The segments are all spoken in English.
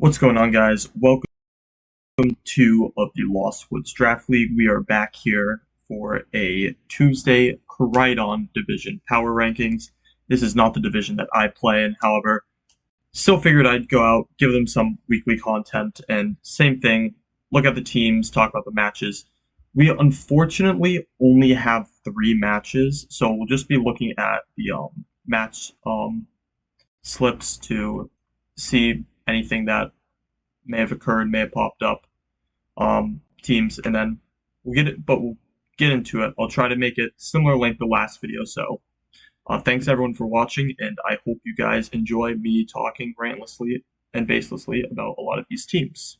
What's going on, guys? Welcome to of the Lost Woods Draft League. We are back here for a Tuesday Koraidon division power rankings. This is not the division that I play in, however, still figured I'd go out, give them some weekly content, and same thing, look at the teams, talk about the matches. We unfortunately only have 3 matches, so we'll just be looking at the match slips to see anything that may have occurred, may have popped up, teams, and then we'll get into it. I'll try to make it similar length to last video. So, thanks everyone for watching, and I hope you guys enjoy me talking rantlessly and baselessly about a lot of these teams.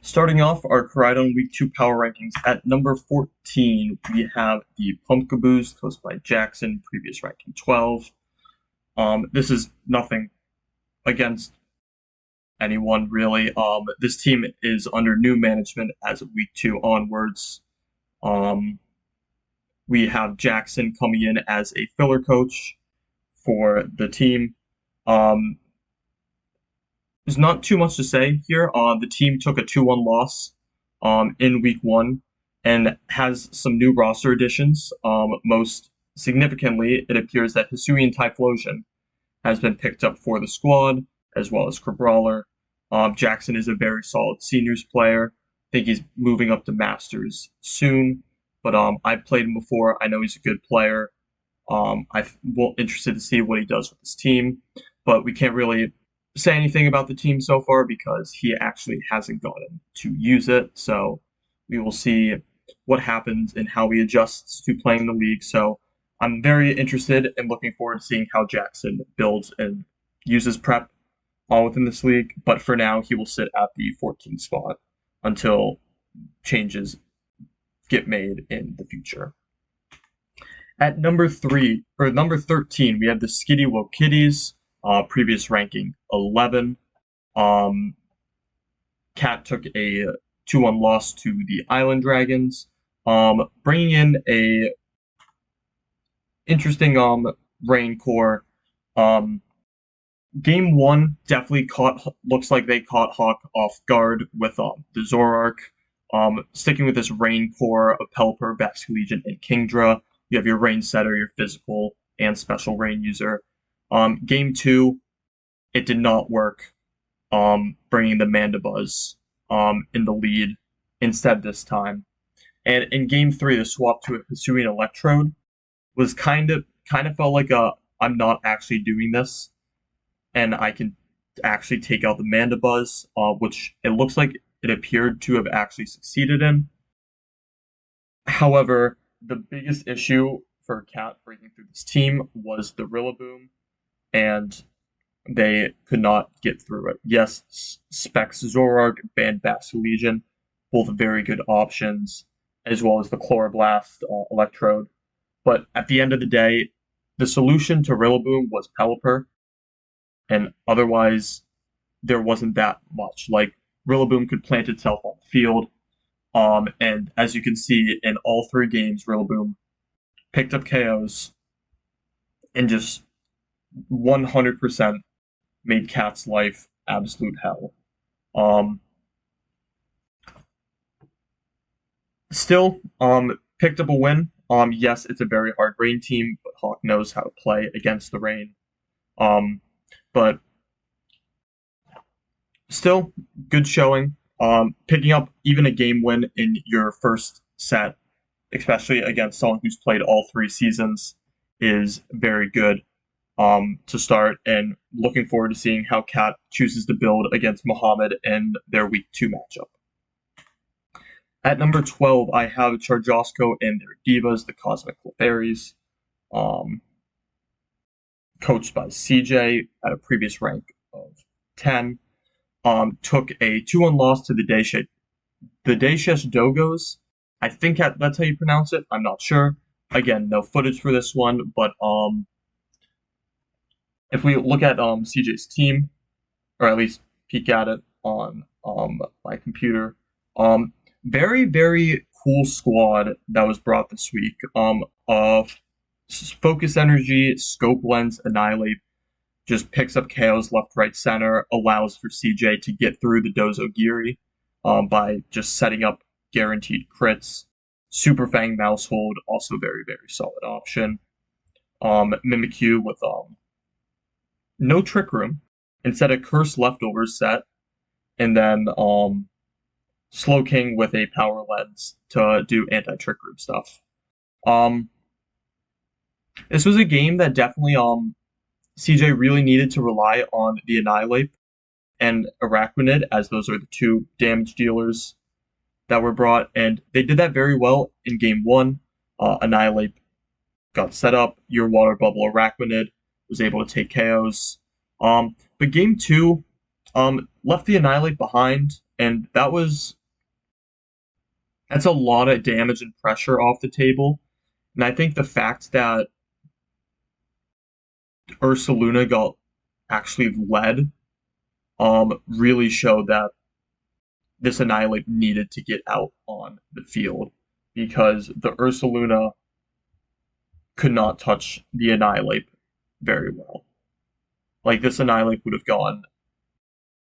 Starting off our Koraidon Week 2 power rankings, at number 14, we have the Pumpkaboos, hosted by Jackson, previous ranking 12. This is nothing against anyone really. This team is under new management as of week 2 onwards. We have Jackson coming in as a filler coach for the team. There's not too much to say here. The team took a 2-1 loss in week 1 and has some new roster additions. Most significantly, it appears that Hisuian Typhlosion has been picked up for the squad, as well as Cabrawler. Jackson is a very solid seniors player. I think he's moving up to Masters soon, but I've played him before. I know he's a good player. I'm interested to see what he does with his team, but we can't really say anything about the team so far because he actually hasn't gotten to use it. So we will see what happens and how he adjusts to playing the league. So I'm very interested and looking forward to seeing how Jackson builds and uses prep within this league, but for now he will sit at the 14th spot until changes get made in the future. At number 13, we have the Skitty Kitties, previous ranking 11. Cat took a 2-1 loss to the Island Dragons, bringing in a interesting Rain Core. Game 1 definitely looks like they caught Hawk off guard with the Zoroark. Sticking with this Rain Core of Pelipper, Basculegion, and Kingdra. You have your Rain Setter, your physical and special Rain user. Game 2, it did not work, bringing the Mandibuzz in the lead instead this time. And in Game 3, the swap to a Hisuian Electrode was kind of felt like I'm not actually doing this, and I can actually take out the Mandibuzz, which it looks like it appeared to have actually succeeded in. However, the biggest issue for Cat breaking through this team was the Rillaboom, and they could not get through it. Yes, Specs Zoroark and Basculegion, both very good options, as well as the Chloroblast Electrode. But at the end of the day, the solution to Rillaboom was Pelipper, and otherwise there wasn't that much. Like, Rillaboom could plant itself on the field, and as you can see in all 3 games, Rillaboom picked up KOs and just 100% made Cat's life absolute hell. Still, picked up a win. Yes, it's a very hard Rain team, but Hawk knows how to play against the Rain. But still, good showing. Picking up even a game win in your first set, especially against someone who's played all 3 seasons, is very good to start. And looking forward to seeing how Cat chooses to build against Muhammad in their Week 2 matchup. At number 12, I have Charjosco and their Divas, the Cosmic Clefairies, coached by CJ at a previous rank of 10. Took a 2-1 loss to the Dayshesh Dogos. I think that's how you pronounce it. I'm not sure. Again, no footage for this one, but if we look at CJ's team, or at least peek at it on my computer, very, very cool squad that was brought this week. Of Focus Energy, Scope Lens, Annihilate, just picks up KOs left, right, center, allows for CJ to get through the Dozogiri by just setting up guaranteed crits. Super Fang Mousehold, also very, very solid option. Mimikyu with no Trick Room. Instead, a Curse Leftovers set, and then Slowking with a Power Lens to do anti-Trick Room stuff. Um, this was a game that definitely CJ really needed to rely on the Annihilate and Araquanid, as those are the two damage dealers that were brought, and they did that very well in game one. Annihilate got set up, your Water Bubble Araquanid was able to take KOs. But game two left the Annihilate behind, and that's a lot of damage and pressure off the table. And I think the fact that Ursaluna got actually led really showed that this Annihilate needed to get out on the field because the Ursaluna could not touch the Annihilate very well. Like, this Annihilate would have gone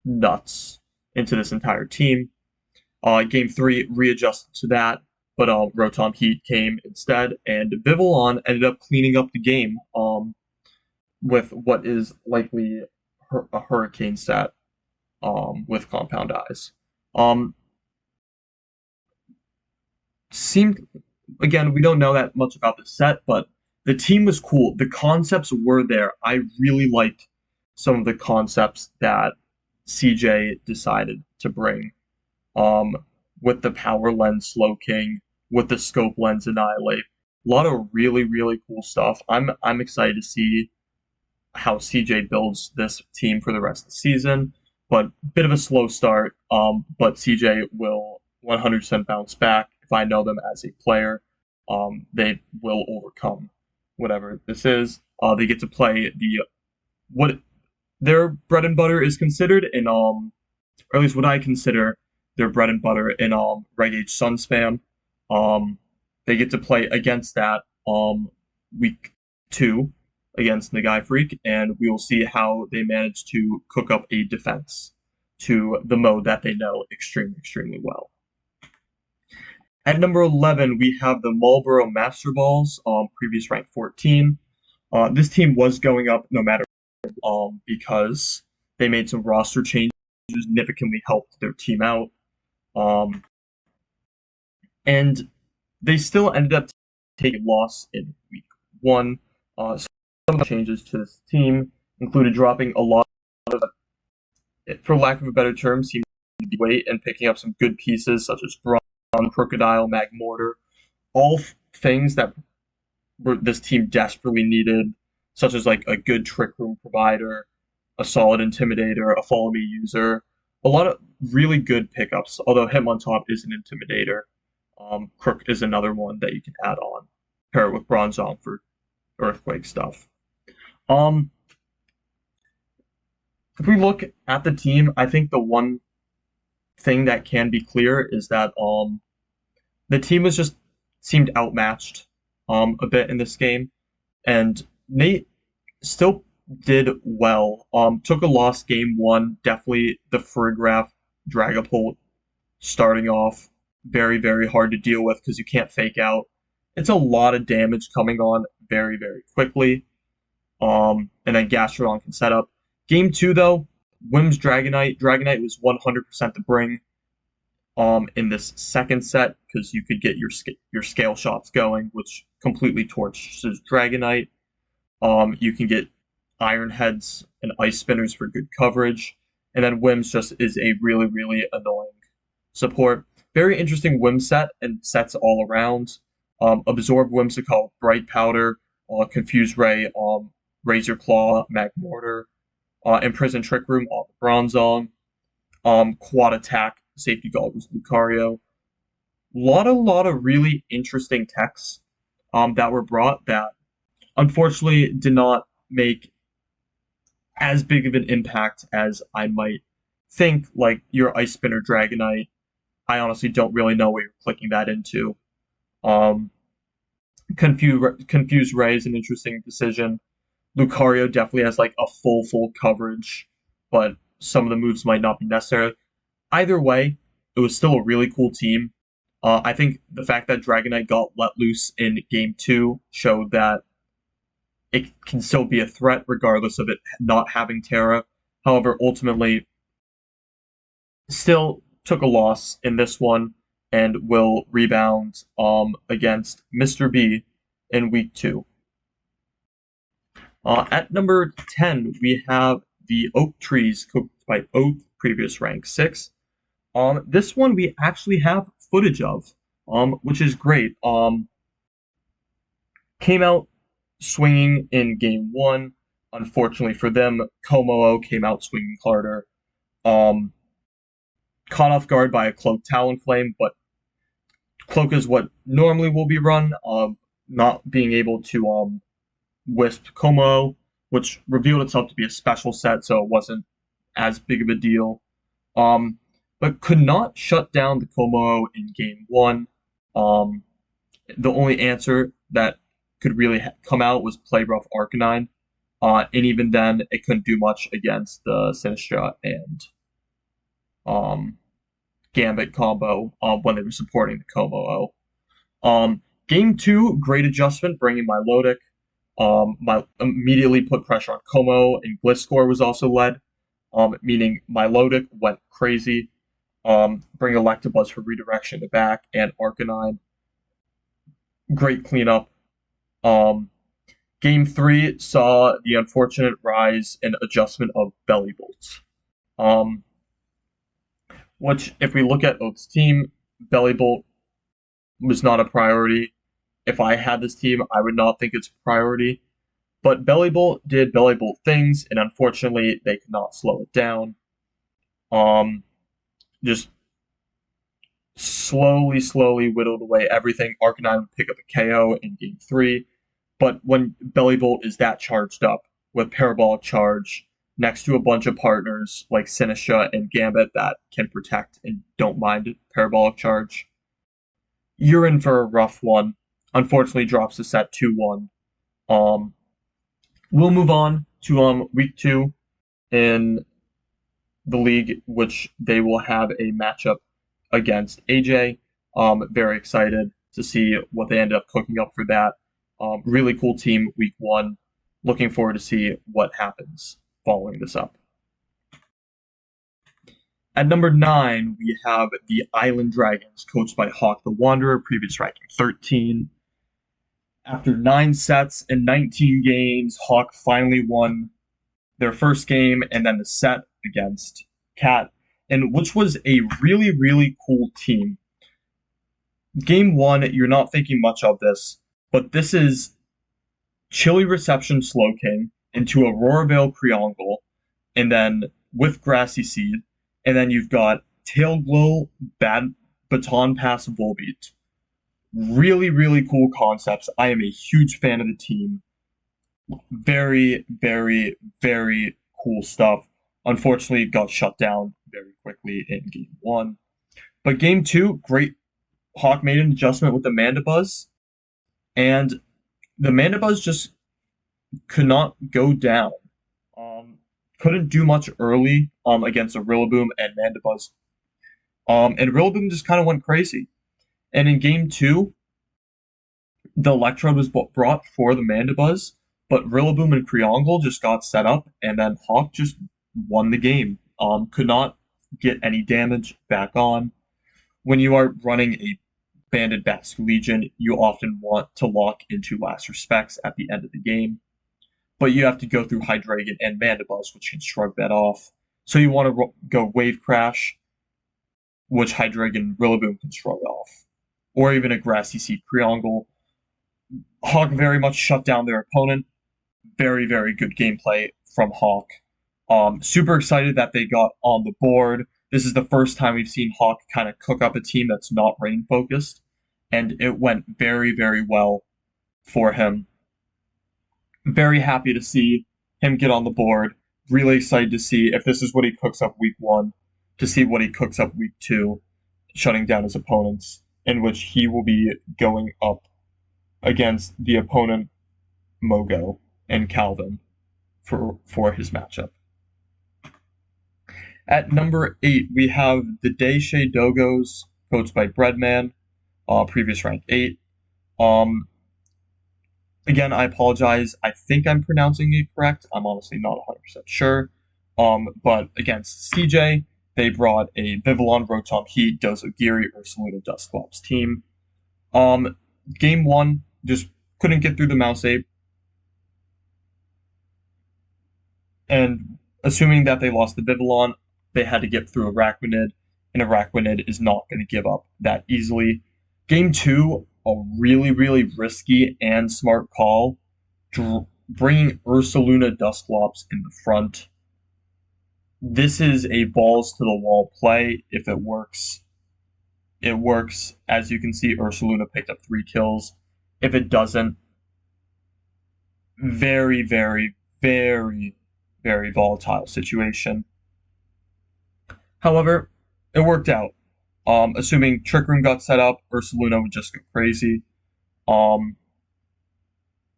nuts into this entire team. Game 3 readjusted to that, but Rotom Heat came instead, and Vivillon ended up cleaning up the game with what is likely a Hurricane set with Compound Eyes. Seemed, again, we don't know that much about the set, but the team was cool. The concepts were there. I really liked some of the concepts that CJ decided to bring. With the Power Lens Slowking, with the Scope Lens Annihilate. A lot of really, really cool stuff. I'm excited to see how CJ builds this team for the rest of the season. But bit of a slow start. But CJ will 100% bounce back. If I know them as a player, they will overcome whatever this is. They get to play what their bread and butter is considered in or at least what I consider their bread and butter in Reggae Sun Spam. They get to play against that week 2 against Nagai Freak, and we will see how they manage to cook up a defense to the mode that they know extremely, extremely well. At number 11, we have the Marlboro Master Balls, previous rank 14. This team was going up no matter because they made some roster changes, significantly helped their team out. And they still ended up taking a loss in week 1. Some of the changes to this team included dropping a lot of, for lack of a better term, seemed to be weight and picking up some good pieces such as Brawn, Crocodile, Magmortar, all things that this team desperately needed, such as like a good Trick Room provider, a solid Intimidator, a Follow Me user, a lot of really good pickups, although Hitmontop is an Intimidator. Crook is another one that you can add on. Pair it with Bronzong for Earthquake stuff. If we look at the team, I think the one thing that can be clear is that the team was just seemed outmatched a bit in this game, and Nate still did well. Took a loss game 1, definitely the Frigraph Dragapult starting off very, very hard to deal with because you can't fake out. It's a lot of damage coming on very, very quickly. And then Gastrodon can set up. Game 2, though, Whim's Dragonite. Dragonite was 100% the bring in this second set because you could get your scale shots going, which completely torches Dragonite. You can get Iron Heads and Ice Spinners for good coverage. And then Whim's just is a really, really annoying support. Very interesting Whim set and sets all around. Absorb Whimsicott, Bright Powder, Confuse Ray, Razor Claw, Magmortar, Imprison Trick Room, Bronzong, Quad Attack, Safety Goggles, Lucario. Lot of really interesting techs that were brought that unfortunately did not make as big of an impact as I might think, like your Ice Spinner Dragonite. I honestly don't really know what you're clicking that into. Confuse Ray is an interesting decision. Lucario definitely has like a full coverage, but some of the moves might not be necessary. Either way, it was still a really cool team. I think the fact that Dragonite got let loose in game two showed that it can still be a threat regardless of it not having Terra. However, ultimately, still took a loss in this one and will rebound against Mr. B in week two. At number 10, we have the Oak Trees cooked by Oak, previous rank 6. This one we actually have footage of, which is great. Came out swinging in game one. Unfortunately for them, Komodo came out swinging harder. Um, Caught off guard by a Cloak Talonflame, but Cloak is what normally will be run. Not being able to Wisp Komodo, which revealed itself to be a special set, so it wasn't as big of a deal. Um, but could not shut down the Komodo in game one. Um, the only answer that could really come out was Play Rough Arcanine. And even then, it couldn't do much against the Sinistra and um, Gambit combo when they were supporting the Komodo. Game two, great adjustment, bringing Milotic. My immediately put pressure on Como, and Gliscor was also led, meaning Milotic went crazy. Bring Electabuzz for redirection to back, and Arcanine. Great cleanup. Um, Game three saw the unfortunate rise and adjustment of Belly Bolts. Um, which, if we look at Oak's team, Belly Bolt was not a priority. If I had this team, I would not think it's a priority. But Bellybolt did Bellybolt things, and unfortunately, they could not slow it down. Just slowly whittled away everything. Arcanine would pick up a KO in game three. But when Bellybolt is that charged up with Parabolic Charge next to a bunch of partners like Sinistra and Gambit that can protect and don't mind Parabolic Charge, you're in for a rough one. Unfortunately, drops the set 2-1. We'll move on to week two in the league, which they will have a matchup against AJ. Very excited to see what they end up cooking up for that. Really cool team week one. Looking forward to see what happens following this up. At number 9, we have the Island Dragons, coached by Hawk the Wanderer, previous ranking 13. After 9 sets and 19 games, Hawk finally won their first game and then the set against Cat, and which was a really cool team. Game 1, you're not thinking much of this, but this is Chilly Reception Slowking into Aurora Veil Creongle, and then with Grassy Seed, and then you've got Tail Glow Baton Pass Volbeat. Really cool concepts. I am a huge fan of the team. Very cool stuff. Unfortunately, it got shut down very quickly in game one. But game two, great. Hawk made an adjustment with the Mandibuzz, and the Mandibuzz just could not go down. Couldn't do much early against a Rillaboom and Mandibuzz. And Rillaboom just kind of went crazy. And in game two, the Electrode was brought for the Mandibuzz, but Rillaboom and Creongle just got set up, and then Hawk just won the game. Could not get any damage back on. When you are running a Banded Basculegion, you often want to lock into Last Respects at the end of the game, but you have to go through Hydreigon and Mandibuzz, which can shrug that off. So you want to go Wave Crash, which Hydreigon and Rillaboom can shrug off, or even a Grassy Seed Creongle. Hawk very much shut down their opponent. Very good gameplay from Hawk. Super excited that they got on the board. This is the first time we've seen Hawk kind of cook up a team that's not rain focused, and it went very well for him. Very happy to see him get on the board. Really excited to see if this is what he cooks up week one, to see what he cooks up week two, shutting down his opponents, in which he will be going up against the opponent Mogo and Calvin for his matchup. At number 8, we have the Daishe Dogos, coached by Breadman, previous rank 8. Um, Again, I apologize. I think I'm pronouncing it correct. I'm honestly not 100% sure. But against CJ, they brought a Vivillon, Rotom Heat, Dozogiri, Ursaluna, Dusclops team. Game 1, just couldn't get through the Mouse Ape. And assuming that they lost the Vivillon, they had to get through Araquanid, and Araquanid is not going to give up that easily. Game 2, a really, really risky and smart call, bringing Ursaluna Dusclops in the front. This is a balls to the wall play. If it works, it works. As you can see, Ursaluna picked up 3 kills. If it doesn't, very, very, very, very volatile situation. However, it worked out. Assuming Trick Room got set up, Ursaluna would just go crazy. And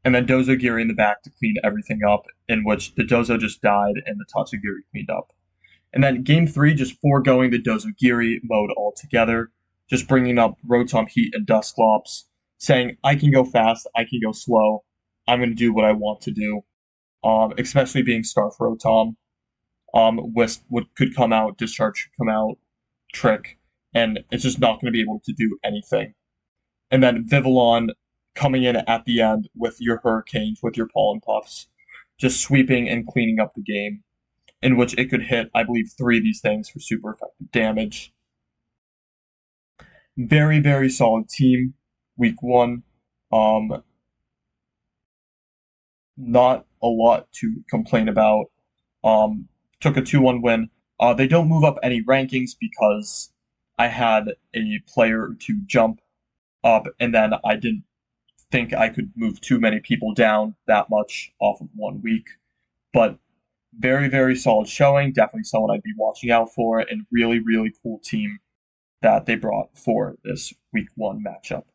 then Dozogiri in the back to clean everything up, in which the Dozo just died and the Tatsugiri cleaned up. And then game 3, just foregoing the Dozogiri mode altogether, just bringing up Rotom Heat and Dusclops, saying, I can go fast, I can go slow, I'm going to do what I want to do. Especially being Scarf Rotom. Wisp could come out, Discharge should come out, Trick, and it's just not going to be able to do anything. And then Vivillon coming in at the end with your Hurricanes, with your Pollen Puffs, just sweeping and cleaning up the game, in which it could hit, I believe, 3 of these things for super effective damage. Very, very solid team, week 1. Not a lot to complain about. Took a 2-1 win. They don't move up any rankings because I had a player to jump up, and then I didn't think I could move too many people down that much off of 1 week. But very, very solid showing. Definitely someone I'd be watching out for, and really, really cool team that they brought for this week 1 matchup.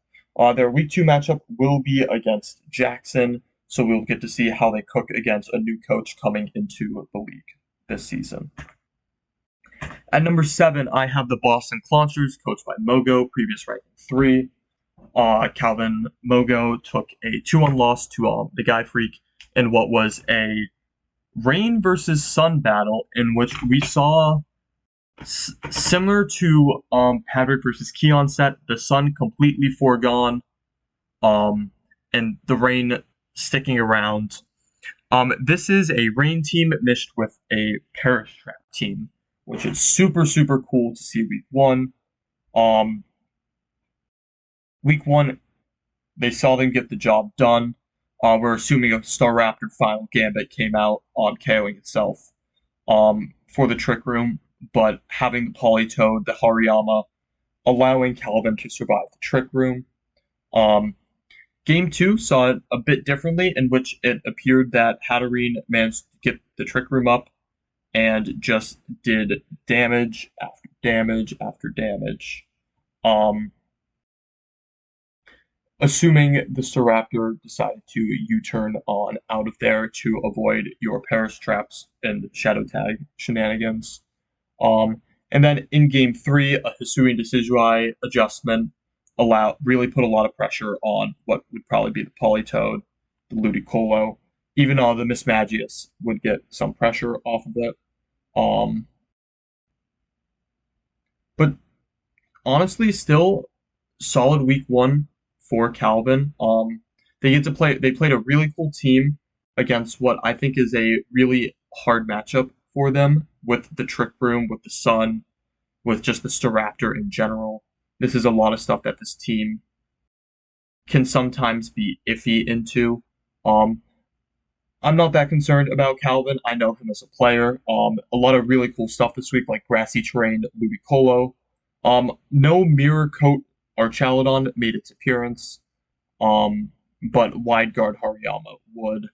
Their week 2 matchup will be against Jackson, so we'll get to see how they cook against a new coach coming into the league this season. At number 7, I have the Boston Claunchers, coached by Mogo, previous ranking 3. Calvin Mogo took a 2-1 loss to the Guy Freak in what was a rain versus sun battle, in which we saw similar to Patrick versus Keon set, the sun completely foregone, and the rain sticking around. This is a rain team mixed with a Perish Trap team, which is super, super cool to see week 1. Week 1, they saw them get the job done. We're assuming a Staraptor Final Gambit came out on KOing itself for the Trick Room, but having the Politoed, the Hariyama, allowing Calvin to survive the Trick Room. Game 2 saw it a bit differently, in which it appeared that Hatterene managed to get the Trick Room up and just did damage after damage after damage. Assuming the Staraptor decided to U-turn on out of there to avoid your Perish Traps and Shadow Tag shenanigans. And then in Game 3, a Hisuian Decidueye adjustment really put a lot of pressure on what would probably be the Politoed, the Ludicolo. Even the Mismagius would get some pressure off of it. But honestly, still solid week 1 for Calvin. They played a really cool team against what I think is a really hard matchup for them, with the Trick Room, with the Sun, with just the Staraptor in general. This is a lot of stuff that this team can sometimes be iffy into. I'm not that concerned about Calvin. I know him as a player. A lot of really cool stuff this week, like Grassy Terrain, Ludicolo. No Mirror Coat Archaludon made its appearance, but Wide Guard Hariyama would.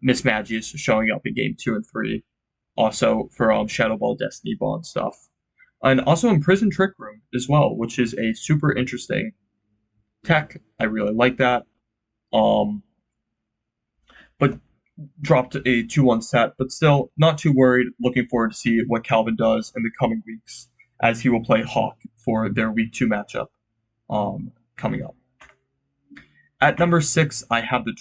Mismagius showing up in Game 2 and 3. Also for Shadow Ball, Destiny Ball, and stuff. And also Imprison Trick Room as well, which is a super interesting tech. I really like that. But dropped a 2-1 set, but still not too worried. Looking forward to see what Calvin does in the coming weeks as he will play Hawk for their week 2 matchup coming up. At number 6, I have the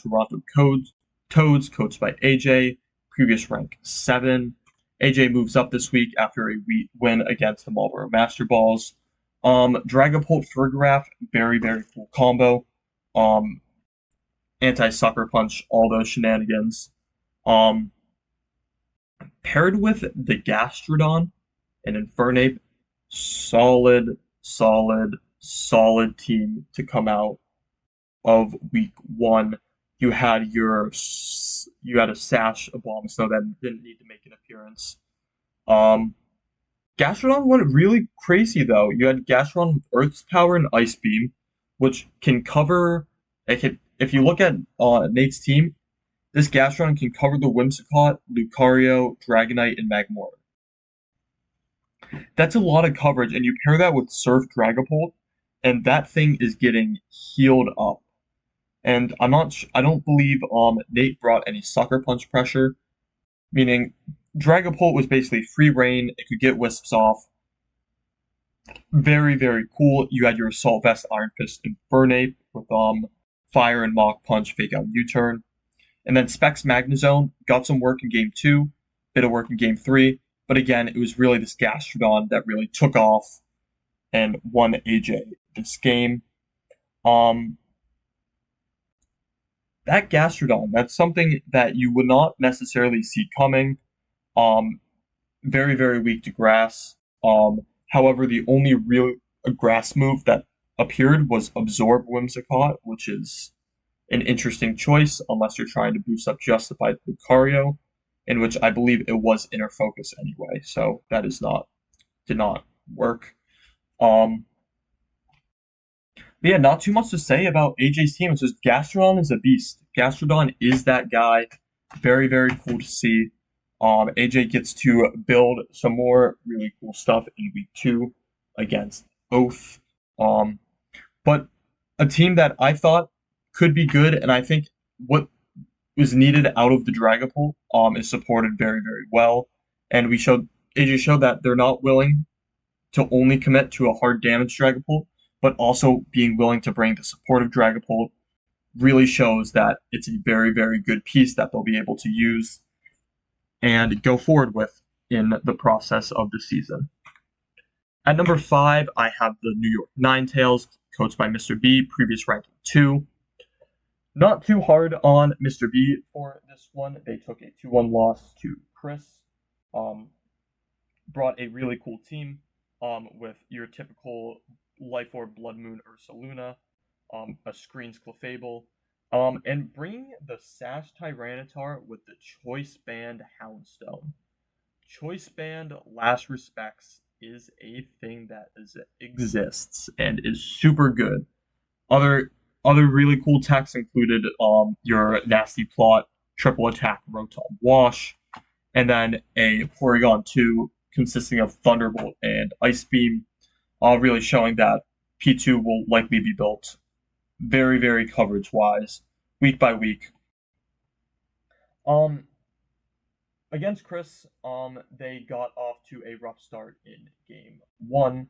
Toads, coached by AJ, previous rank 7. AJ moves up this week after a win against the Marlboro Master Balls. Dragapult Fergraph, very, very cool combo. Um, Anti-Sucker Punch, all those shenanigans. Um, Paired with the Gastrodon and Infernape, solid, solid, solid team to come out of week 1. You had a Sash, a Abomasnow that didn't need to make an appearance. Gastrodon went really crazy though. You had Gastrodon with Earth's Power and Ice Beam, which can cover. If you look at Nate's team, this Gastrodon can cover the Whimsicott, Lucario, Dragonite, and Magmar. That's a lot of coverage, and you pair that with Surf Dragapult, and that thing is getting healed up. And I don't believe Nate brought any Sucker Punch pressure, meaning Dragapult was basically free reign. It could get Wisps off. Very, very cool. You had your Assault Vest, Iron Fist, and Infernape with Fire and Mach Punch, Fake Out U-Turn. And then Specs Magnezone got some work in game 2, bit of work in game 3, but again, it was really this Gastrodon that really took off and won AJ this game. That Gastrodon, that's something that you would not necessarily see coming. Very, very weak to grass. However, the only real grass move that appeared was Absorb Whimsicott, which is an interesting choice unless you're trying to boost up Justified Lucario, in which I believe it was Inner Focus anyway, so that did not work. But yeah, not too much to say about AJ's team. It's just Gastrodon is a beast. Gastrodon is that guy. Very, very cool to see. AJ gets to build some more really cool stuff in week 2 against Oath. But a team that I thought could be good, and I think what was needed out of the Dragapult is supported very, very well. And AJ showed that they're not willing to only commit to a hard damage Dragapult, but also being willing to bring the supportive Dragapult really shows that it's a very, very good piece that they'll be able to use and go forward with in the process of the season. At number 5, I have the New York Ninetales, coached by Mr. B, previous ranking 2. Not too hard on Mr. B for this one. They took a 2-1 loss to Chris. Brought a really cool team with your typical Life Orb, Blood Moon, Ursaluna, a Screens Clefable, and bringing the Sash Tyranitar with the Choice Band Houndstone. Choice Band Last Respects is a thing that exists and is super good. Other really cool techs included your Nasty Plot, Triple Attack, Rotom Wash, and then a Porygon 2 consisting of Thunderbolt and Ice Beam, really showing that P2 will likely be built very, very coverage-wise, week by week. Against Chris, they got off to a rough start in game 1,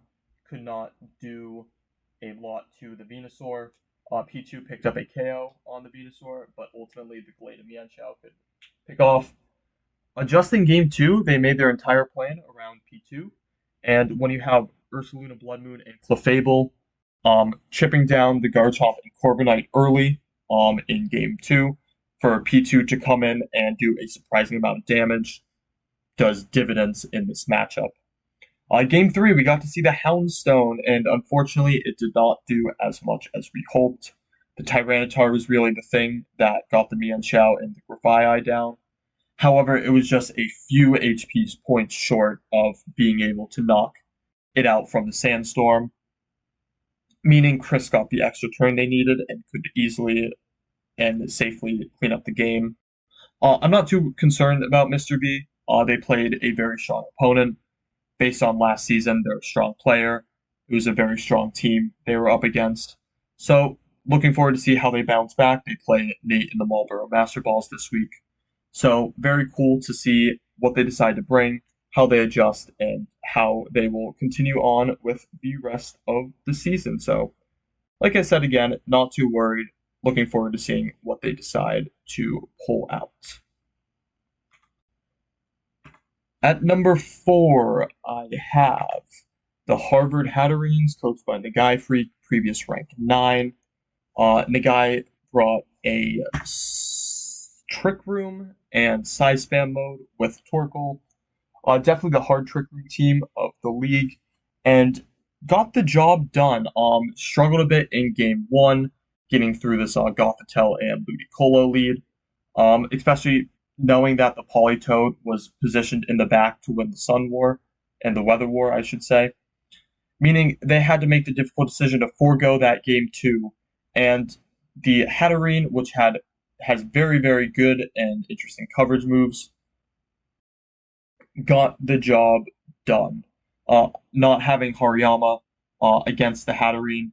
could not do a lot to the Venusaur. P2 picked up a KO on the Venusaur, but ultimately the Glade of Mienshao could pick off. Adjusting game 2, they made their entire plan around P2, and when you have Ursaluna, Blood Moon, and Clefable chipping down the Garchomp and Corviknight early in game 2 for P2 to come in and do a surprising amount of damage does dividends in this matchup. Game 3, we got to see the Houndstone, and unfortunately, it did not do as much as we hoped. The Tyranitar was really the thing that got the Mienshao and the Grafaiai down. However, it was just a few HP points short of being able to knock it out from the Sandstorm, meaning Chris got the extra turn they needed and could easily and safely clean up the game. I'm not too concerned about Mr. B. They played a very strong opponent. Based on last season, they're a strong player. It was a very strong team they were up against. So, looking forward to see how they bounce back. They play Nate in the Marlboro Master Balls this week. So very cool to see what they decide to bring, how they adjust, and how they will continue on with the rest of the season. So, like I said again, not too worried. Looking forward to seeing what they decide to pull out. At number 4, I have the Harvard Hatterines, coached by Nagai Freak, previous rank 9. Nagai brought a trick room and size spam mode with Torkoal. Definitely the hard trick room team of the league, and got the job done. Struggled a bit in game 1, getting through this Gothitelle and Ludicolo lead. Especially knowing that the Politoed was positioned in the back to win the Sun War and the Weather War, I should say. Meaning they had to make the difficult decision to forego that game 2, and the Hatterene, which has very very good and interesting coverage moves, got the job done. Not having Hariyama against the Hatterene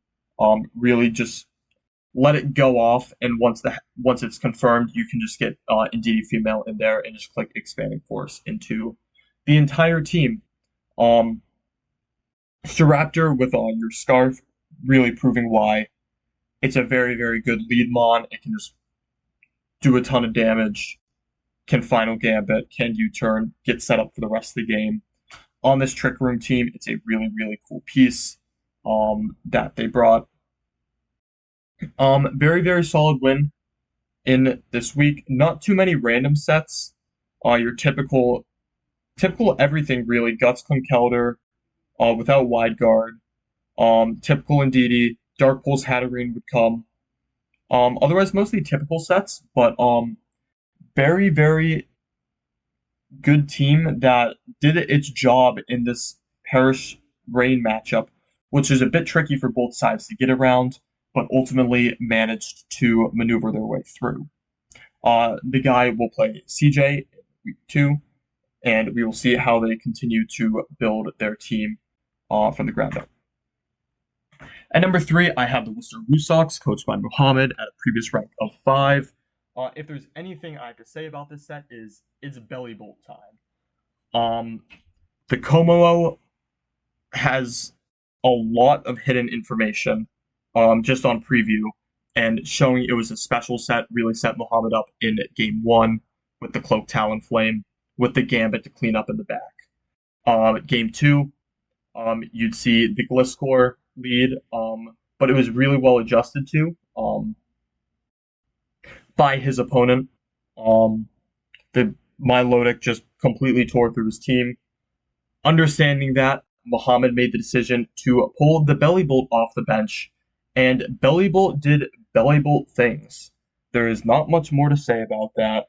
really just let it go off, and once it's confirmed, you can just get Indeedee female in there and just click expanding force into the entire team. Um, Staraptor with your scarf, really proving why it's a very very good lead mon. It can just do a ton of damage, can final gambit, can U-turn, get set up for the rest of the game. On this Trick Room team, it's a really, really cool piece that they brought. Very, very solid win in this week. Not too many random sets. Your typical everything really. Guts Conkeldurr, without wide guard. Typical Indeedee. Dark Pulse Hatterene would come. Otherwise, mostly typical sets, but very, very good team that did its job in this Parish Rain matchup, which is a bit tricky for both sides to get around, but ultimately managed to maneuver their way through. The guy will play CJ in week 2, and we will see how they continue to build their team from the ground up. At number 3, I have the Worcester Woosocks, coached by Muhammad at a previous rank of 5. If there's anything I have to say about this set is it's belly bolt time. The Komodo has a lot of hidden information just on preview, and showing it was a special set really set Muhammad up in game 1 with the Cloak Talonflame, with the Gambit to clean up in the back. Game 2, you'd see the Gliscor lead, but it was really well adjusted to by his opponent. The Milotic just completely tore through his team. Understanding that, Muhammad made the decision to pull the Bellybolt off the bench, and Bellybolt did Bellybolt things. There is not much more to say about that.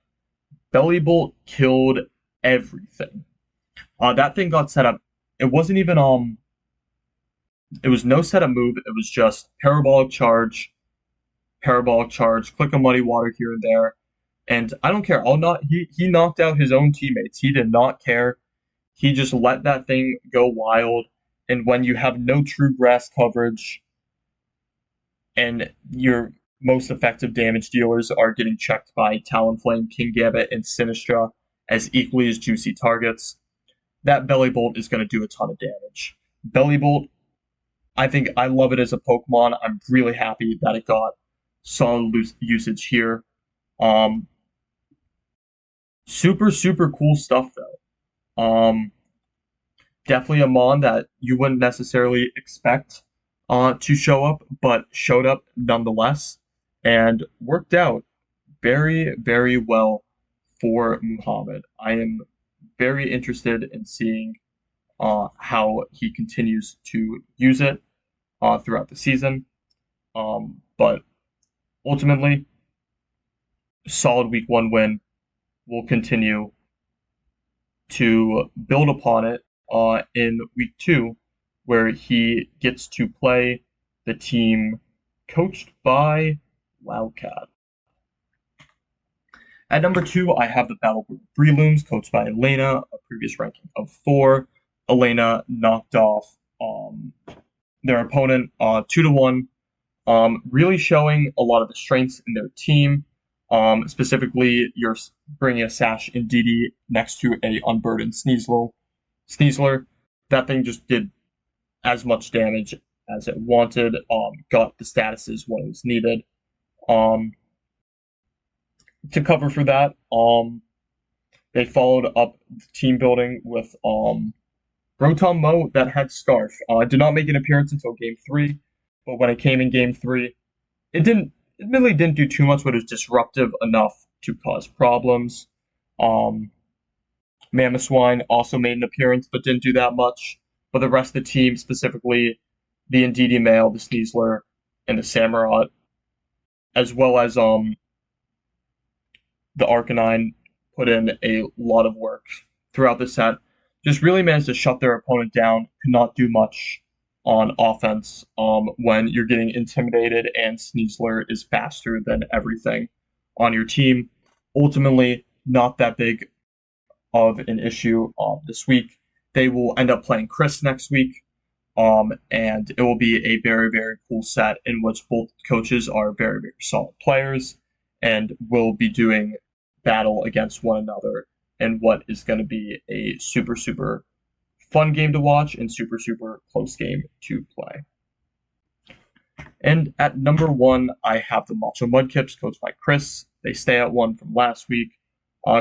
Bellybolt killed everything. That thing got set up. It wasn't even It was no setup move. It was just parabolic charge, click a muddy water here and there, and I don't care. I'll not. He knocked out his own teammates. He did not care. He just let that thing go wild. And when you have no true grass coverage, and your most effective damage dealers are getting checked by Talonflame, King Gambit, and Sinistra as equally as juicy targets, that Bellybolt is going to do a ton of damage. Bellybolt, I think I love it as a Pokemon. I'm really happy that it got solid usage here. Super, super cool stuff, though. Definitely a Mon that you wouldn't necessarily expect to show up, but showed up nonetheless, and worked out very, very well for Muhammad. I am very interested in seeing how he continues to use it throughout the season. But ultimately, solid week 1 win. Will continue to build upon it in week 2, where he gets to play the team coached by Wildcat. At number 2, I have the Battle Group Breelooms, coached by Elena, a previous ranking of 4. Elena knocked off their opponent 2-1, really showing a lot of the strengths in their team. Specifically, you're bringing a Sash and DD next to a unburdened Sneasler. That thing just did as much damage as it wanted. Got the statuses when it was needed. Um, to cover for that, they followed up the team building with Rotom Mo that had Scarf. Did not make an appearance until Game 3, but when it came in Game 3, it really didn't do too much, but it was disruptive enough to cause problems. Um, Mamoswine also made an appearance, but didn't do that much. But the rest of the team, specifically the Indeedee Male, the Sneasler, and the Samurott, as well as the Arcanine, put in a lot of work throughout the set. Just really managed to shut their opponent down. Could not do much on offense when you're getting intimidated and Sneasler is faster than everything on your team. Ultimately, not that big of an issue this week. They will end up playing Chris next week, and it will be a very, very cool set in which both coaches are very, very solid players and will be doing battle against one another in what is going to be a super, super fun game to watch and super, super close game to play. And at number 1, I have the Macho Mudkips, coached by Chris. They stay at 1 from last week.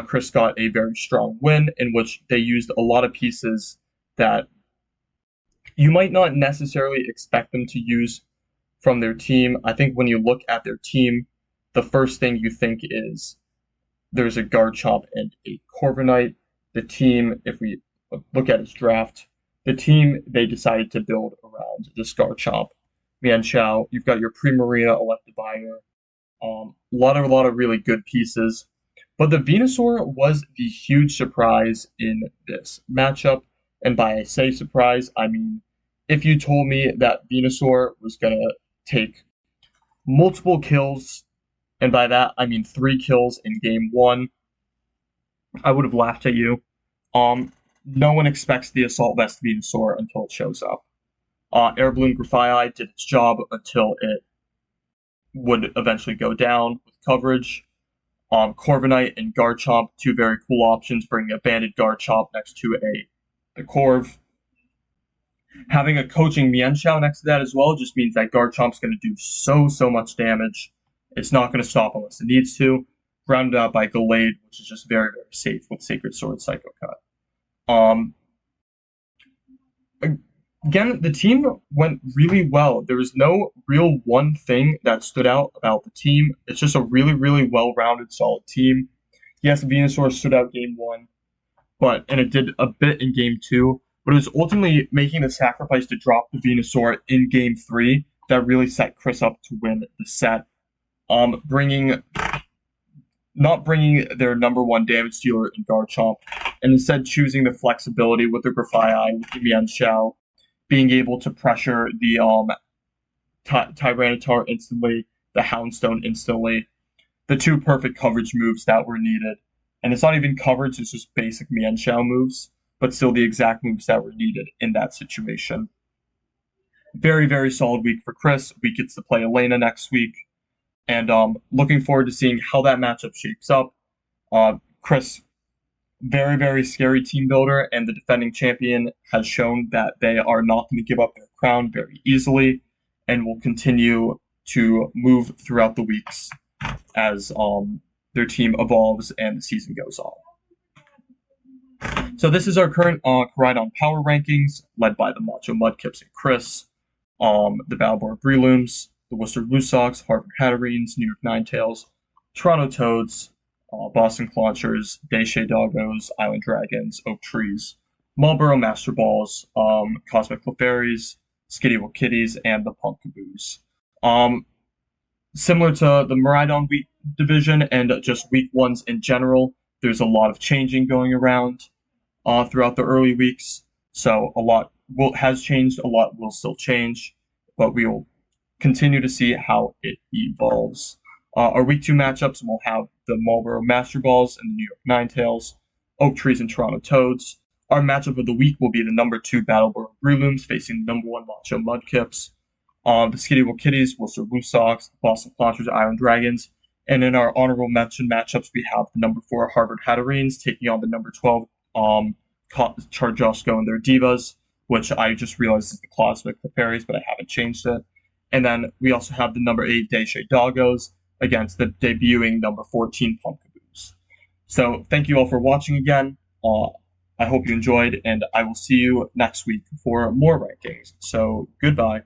Chris got a very strong win in which they used a lot of pieces that you might not necessarily expect them to use from their team. I think when you look at their team, the first thing you think is there's a Garchomp and a Corviknight. The team, if we look at its draft, the team they decided to build around this Garchomp, Mienshao. You've got your Primarina, Electivire, a lot of really good pieces. But the Venusaur was the huge surprise in this matchup. And by I say surprise, I mean if you told me that Venusaur was going to take multiple kills, and by that I mean 3 kills in game 1, I would have laughed at you. No one expects the Assault Vest Venusaur until it shows up. Air Balloon Grafaiai did its job until it would eventually go down with coverage. Corviknight and Garchomp, 2 very cool options, bringing a banded Garchomp next to the Corv. Having a coaching Mienshao next to that as well just means that Garchomp's going to do so much damage. It's not going to stop unless it needs to. Rounded out by Gallade, which is just very, very safe with Sacred Sword Psycho Cut. Again, the team went really well. There was no real one thing that stood out about the team. It's just a really, really well-rounded, solid team. Yes, Venusaur stood out game 1, and it did a bit in game 2, but it was ultimately making the sacrifice to drop the Venusaur in game 3 that really set Chris up to win the set. Not bringing their number 1 damage dealer in Garchomp, and instead choosing the flexibility with the Grafaiai, with the Mienshao, being able to pressure the Tyranitar instantly, the Houndstone instantly, the 2 perfect coverage moves that were needed. And it's not even coverage, it's just basic Mienshao moves, but still the exact moves that were needed in that situation. Very, very solid week for Chris. We get to play Elena next week, and looking forward to seeing how that matchup shapes up. Chris, very, very scary team builder, and the defending champion has shown that they are not going to give up their crown very easily and will continue to move throughout the weeks as their team evolves and the season goes on. So this is our current Koraidon power rankings, led by the Macho Mudkips and Chris, the Battleboard Breelooms, the Worcester Blue Sox, Harvard Hatterines, New York Ninetales, Toronto Toads, Boston Claunchers, Daishe Doggos, Island Dragons, Oak Trees, Marlboro Master Balls, Cosmic Clefairies, Skitty Kitties, and the Punkaboos. Similar to the Miraidon week division and just week 1s in general, there's a lot of changing going around throughout the early weeks. So a lot has changed, a lot will still change, but we will continue to see how it evolves. Our week 2 matchups will have the Marlboro Master Balls and the New York Ninetales, Oak Trees and Toronto Toads. Our matchup of the week will be the number 2 Battleboard Breelooms facing the number 1 Macho Mudkips. The Skitty Kitties, Worcester Blue Sox, Boston Claunchers, Iron Dragons. And in our honorable mention matchups, we have the number 4 Harvard Hatterines taking on the number 12 Charjosco and their Divas, which I just realized is the Cosmic, the Fairies, but I haven't changed it. And then we also have the number 8 Deshe Doggos against the debuting number 14 Pumpkaboos. So thank you all for watching again. I hope you enjoyed, and I will see you next week for more rankings. So goodbye.